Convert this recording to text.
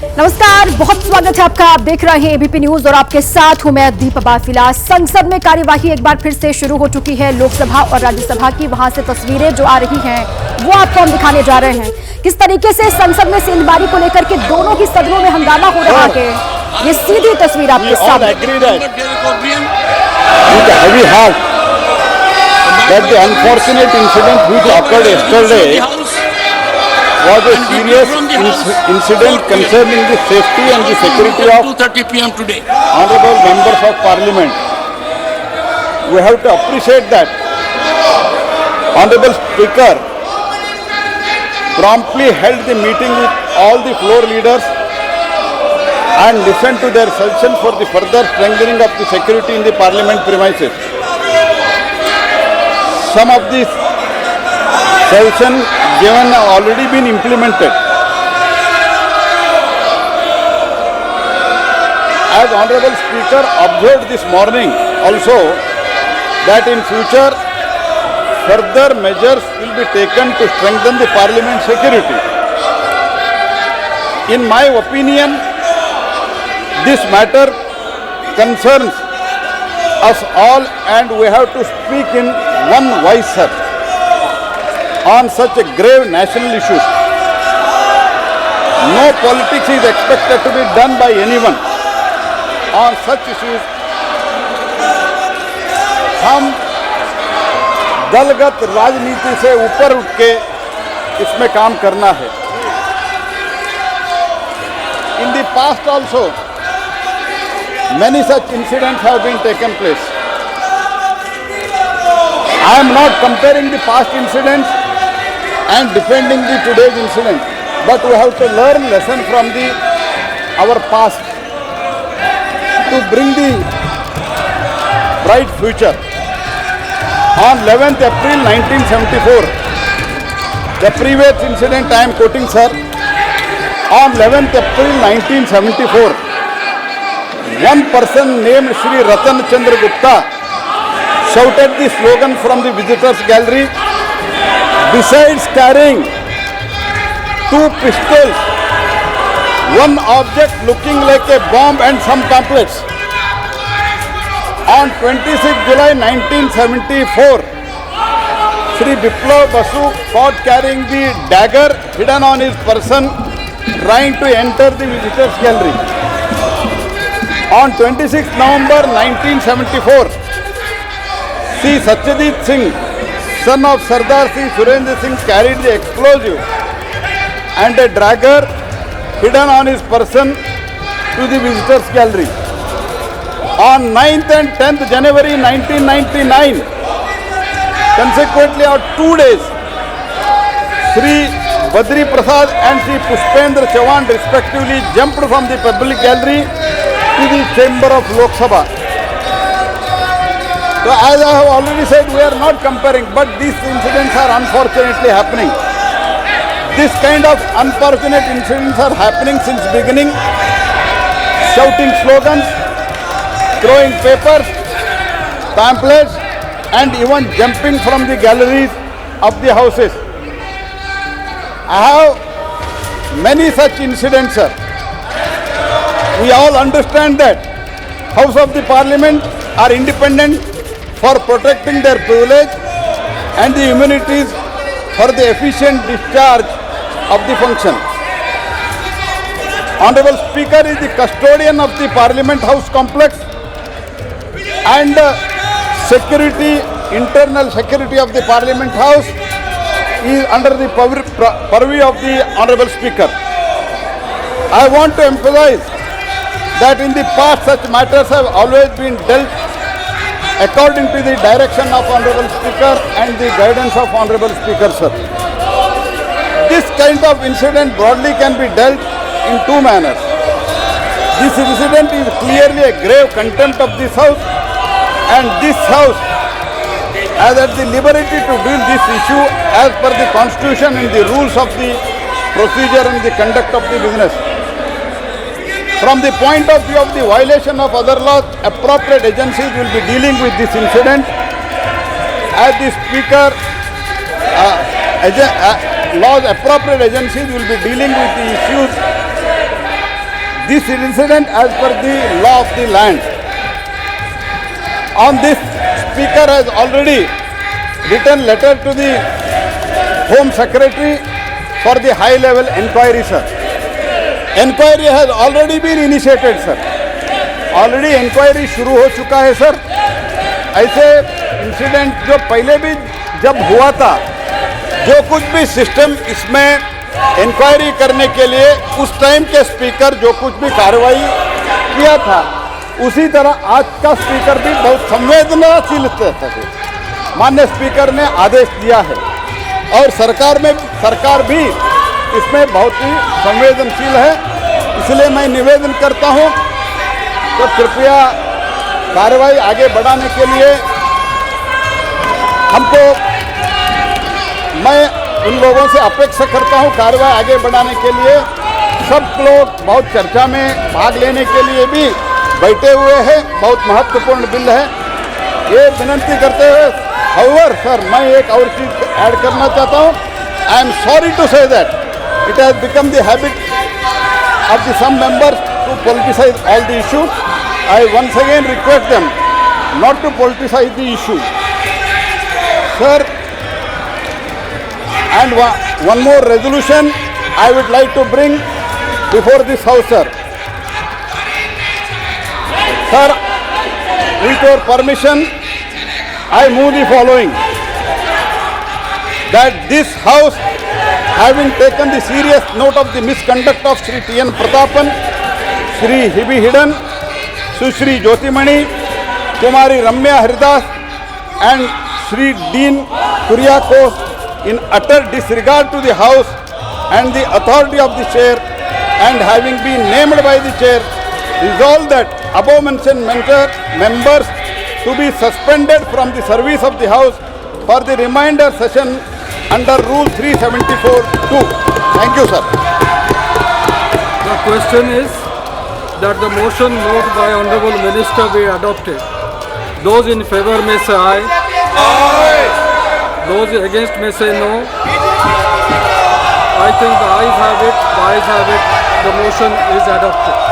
नमस्कार, बहुत स्वागत है आपका। आप देख रहे हैं एबीपी न्यूज और आपके साथ हूं मैं दीपा बाफिला। संसद में कार्यवाही एक बार फिर से शुरू हो चुकी है। लोकसभा और राज्यसभा की वहां से तस्वीरें जो आ रही हैं वो आपको हम दिखाने जा रहे हैं। किस तरीके से संसद में सेंधमारी को लेकर के दोनों ही सदनों में हंगामा हो रहा है, ये सीधी तस्वीर आपके सामने। That the unfortunate incident which occurred yesterday was a serious incident concerning the safety and the security of 2:30 p.m. today. honorable members of parliament. We have to appreciate that. Honorable Speaker promptly held the meeting with all the floor leaders and listened to their suggestions for the further strengthening of the security in the parliament premises. Some of these suggestions given have already been implemented. As Honorable Speaker observed this morning also that in future further measures will be taken to strengthen the parliament security. In my opinion, this matter concerns us all and we have to speak in one voice, sir, on such a grave national issue. No politics is expected to be done by anyone on such issues. हम दलगत राजनीति से ऊपर उठ के इसमें काम करना है. In the past also, many such incidents have been taken place. I am not comparing the past incidents and defending the today's incident, but we have to learn lesson from our past to bring the bright future. On 11th April 1974, the previous incident I am quoting, sir. On 11th April 1974, one person named Shri Ratan Chandra Gupta shouted the slogan from the visitors gallery. Besides carrying two pistols, one object looking like a bomb and some pamphlets. On 26 July 1974, Shri Biplav Basu caught carrying the dagger hidden on his person, trying to enter the visitors gallery. On 26 November 1974, Sri Satyajit Singh, son of Sardar Sri Surendra Singh, carried the explosive and a dagger hidden on his person to the visitors gallery. On 9th and 10th January 1999, consequently on 2 days, Sri Badri Prasad and Sri Pushpendra Chauhan respectively jumped from the public gallery to the chamber of Lok Sabha. So as I have already said, we are not comparing, but these incidents are unfortunately happening. This kind of unfortunate incidents are happening since beginning. Shouting slogans, throwing papers, pamphlets, and even jumping from the galleries of the houses. I have many such incidents, sir. We all understand that House of the Parliament are independent for protecting their privilege and the immunities for the efficient discharge of the function. Honorable Speaker is the custodian of the Parliament House complex and security, internal security of the Parliament House is under the purview of the Honorable Speaker. I want to emphasize that in the past such matters have always been dealt according to the direction of Honorable Speaker and the guidance of Honorable Speaker, sir. This kind of incident broadly can be dealt in two manners. This incident is clearly a grave contempt of this House, and this House has at the liberty to deal this issue as per the Constitution and the rules of the procedure and the conduct of the business. From the point of view of the violation of other laws, appropriate agencies will be dealing with this incident. As the Speaker, laws appropriate agencies will be dealing with the issues this incident as per the law of the land. On this, Speaker has already written letter to the Home Secretary for the high-level inquiry, sir. Inquiry has already been initiated, sir. Already inquiry शुरू हो चुका है, sir. ऐसे incident जो पहले भी जब हुआ था, जो कुछ भी सिस्टम इसमें इंक्वायरी करने के लिए उस टाइम के स्पीकर जो कुछ भी कार्रवाई किया था, उसी तरह आज का स्पीकर भी बहुत संवेदनशील था. माननीय स्पीकर ने आदेश दिया है और सरकार भी इसमें बहुत ही संवेदनशील है. इसलिए मैं निवेदन करता हूं तो कृपया कार्रवाई आगे बढ़ाने के लिए हमको, मैं उन लोगों से अपेक्षा करता हूं कार्रवाई आगे बढ़ाने के लिए. सब लोग बहुत चर्चा में भाग लेने के लिए भी बैठे हुए हैं. बहुत महत्वपूर्ण बिल है. ये विनंती करते हुए, हाउएवर सर, मैं एक और चीज ऐड करना चाहता हूं. I am sorry to say that it has become the habit of the some members to politicize all the issues. I once again request them not to politicize the issue. Sir, and one more resolution I would like to bring before this House, sir. Sir, with your permission, I move the following. That this House, having taken the serious note of the misconduct of Sri T.N. Pratapan, Sri Hibi Hidden, Sushri Jyotimani, Kumari Ramya Haridas and Sri Dean Kuriakos in utter disregard to the House and the authority of the Chair, and having been named by the Chair, resolve that above mentioned members to be suspended from the service of the House for the remainder session under Rule 374(2). Thank you, sir. The question is that the motion moved by Honorable Minister be adopted. Those in favor may say aye. Aye. Those against may say no. I think the ayes have it. The ayes have it. The motion is adopted.